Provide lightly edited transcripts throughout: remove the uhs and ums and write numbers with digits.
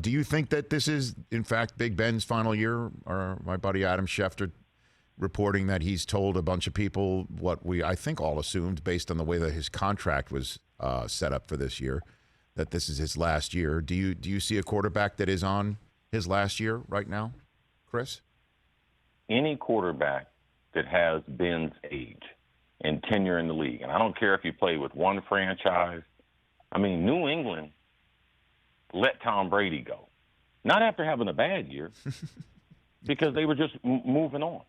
Do you think that this is, in fact, Big Ben's final year? Or my buddy Adam Schefter reporting that he's told a bunch of people what we, I think, all assumed based on the way that his contract was set up for this year, that this is his last year. Do you see a quarterback that is on his last year right now, Cris? Any quarterback that has Ben's age and tenure in the league, and I don't care if you play with one franchise. I mean, New England let Tom Brady go, not after having a bad year, because they were just moving on.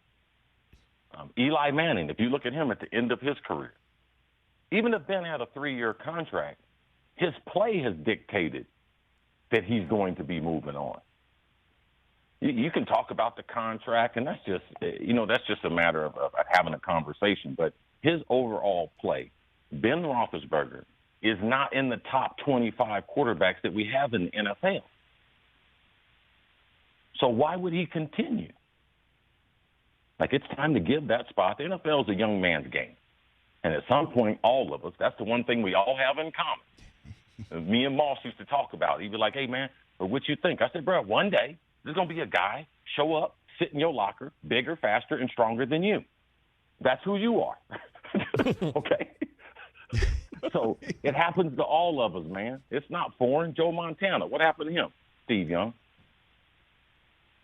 Eli Manning, if you look at him at the end of his career, even if Ben had a 3-year contract, his play has dictated that he's going to be moving on. You can talk about the contract, and that's just a matter of having a conversation. But his overall play, Ben Roethlisberger, is not in the top 25 quarterbacks that we have in the NFL. So why would he continue? Like, it's time to give that spot. The NFL is a young man's game. And at some point, all of us, that's the one thing we all have in common. Me and Moss used to talk about it. He'd be like, hey, man, what you think? I said, bro, one day there's going to be a guy show up, sit in your locker, bigger, faster, and stronger than you. That's who you are. Okay? So it happens to all of us, man. It's not foreign. Joe Montana, what happened to him? Steve Young.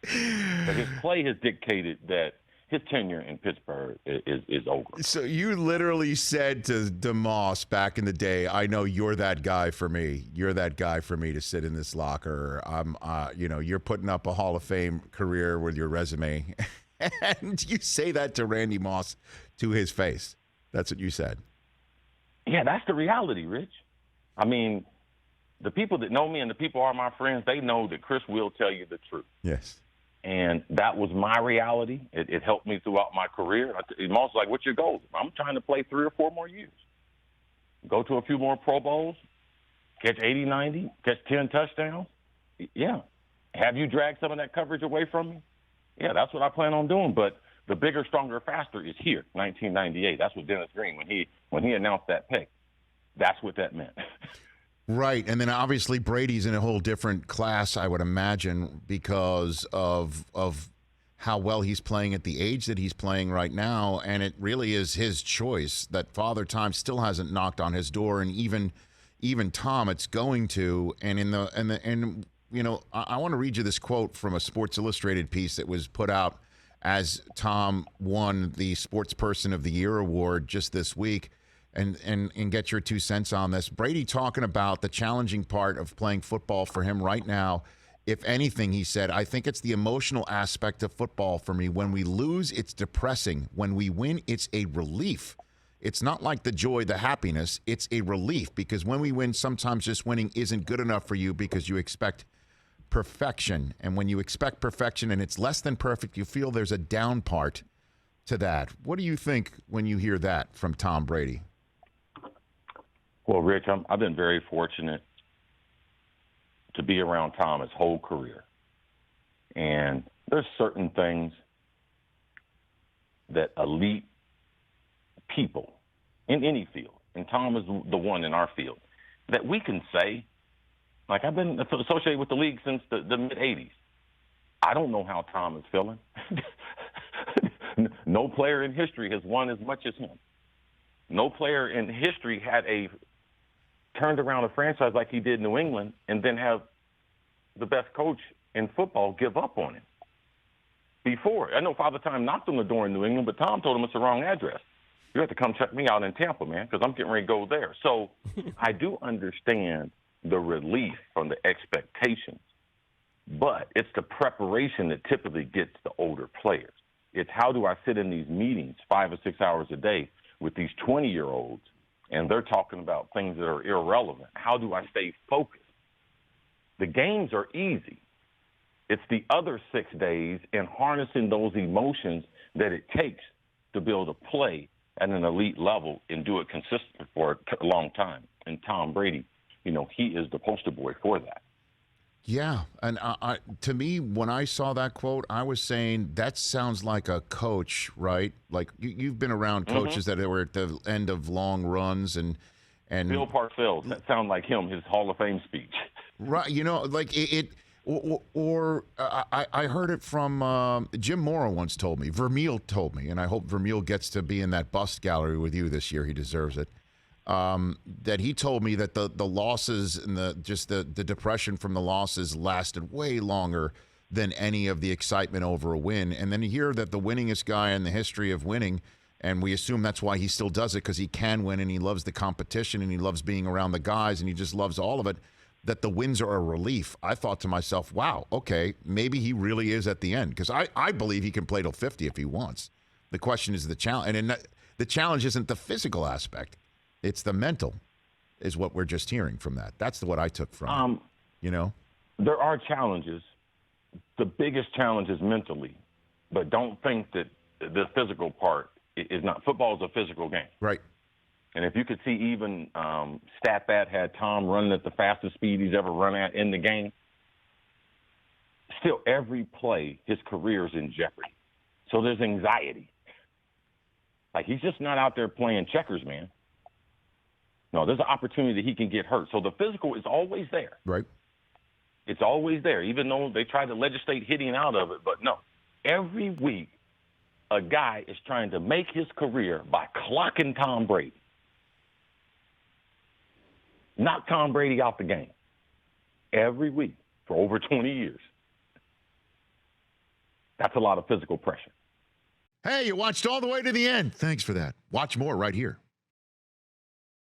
But his play has dictated that his tenure in Pittsburgh is over. So you literally said to DeMoss back in the day, I know you're that guy for me. You're that guy for me to sit in this locker. You're putting up a Hall of Fame career with your resume. And you say that to Randy Moss to his face. That's what you said. Yeah, that's the reality, Rich. I mean, the people that know me and the people who are my friends, they know that Cris will tell you the truth. Yes. And that was my reality. It helped me throughout my career. Moss was like, what's your goal? I'm trying to play 3 or 4 more years. Go to a few more Pro Bowls, catch 80, 90, catch 10 touchdowns. Yeah. Have you dragged some of that coverage away from me? Yeah, that's what I plan on doing. But the bigger, stronger, faster is here, 1998. That's what Dennis Green, when he announced that pick, that's what that meant. Right, and then obviously Brady's in a whole different class, I would imagine, because of how well he's playing at the age that he's playing right now, and it really is his choice. That Father Time still hasn't knocked on his door, and even Tom, it's going to. And I want to read you this quote from a Sports Illustrated piece that was put out as Tom won the Sports Person of the Year award just this week. And get your 2 cents on this. Brady talking about the challenging part of playing football for him right now. If anything, he said, I think it's the emotional aspect of football for me. When we lose, it's depressing. When we win, it's a relief. It's not like the joy, the happiness. It's a relief, because when we win, sometimes just winning isn't good enough for you because you expect perfection. And when you expect perfection and it's less than perfect, you feel there's a down part to that. What do you think when you hear that from Tom Brady? Well, Rich, I've been very fortunate to be around Tom his whole career. And there's certain things that elite people in any field, and Tom is the one in our field, that we can say, like, I've been associated with the league since the mid-'80s. I don't know how Tom is feeling. No player in history has won as much as him. No player in history had turned around a franchise like he did in New England and then have the best coach in football give up on him. Before, I know Father Time knocked on the door in New England, but Tom told him it's the wrong address. You have to come check me out in Tampa, man, because I'm getting ready to go there. So I do understand the relief from the expectations, but it's the preparation that typically gets the older players. It's how do I sit in these meetings 5 or 6 hours a day with these 20-year-olds, and they're talking about things that are irrelevant. How do I stay focused? The games are easy. It's the other 6 days and harnessing those emotions that it takes to build a play at an elite level and do it consistently for a long time. And Tom Brady, he is the poster boy for that. Yeah, and to me, when I saw that quote, I was saying that sounds like a coach, right? Like you've been around coaches that were at the end of long runs, and Bill Parcells. That sounded like him, his Hall of Fame speech. Right, like it I heard it from Jim Mora once told me. Vermeil told me, and I hope Vermeil gets to be in that bust gallery with you this year. He deserves it. That he told me that the losses and the depression from the losses lasted way longer than any of the excitement over a win. And then you hear that the winningest guy in the history of winning, and we assume that's why he still does it, because he can win and he loves the competition and he loves being around the guys and he just loves all of it, that the wins are a relief. I thought to myself, wow, okay, maybe he really is at the end, because I believe he can play till 50 if he wants. The question is the challenge. And the challenge isn't the physical aspect. It's the mental, is what we're just hearing from that. That's what I took from it, There are challenges. The biggest challenge is mentally, but don't think that the physical part is not. Football is a physical game. Right. And if you could see, even StatBat had Tom running at the fastest speed he's ever run at in the game. Still, every play, his career is in jeopardy. So there's anxiety. Like, he's just not out there playing checkers, man. No, there's an opportunity that he can get hurt. So the physical is always there. Right. It's always there, even though they try to legislate hitting out of it. But no, every week a guy is trying to make his career by clocking Tom Brady. Knock Tom Brady out the game every week for over 20 years. That's a lot of physical pressure. Hey, you watched all the way to the end. Thanks for that. Watch more right here.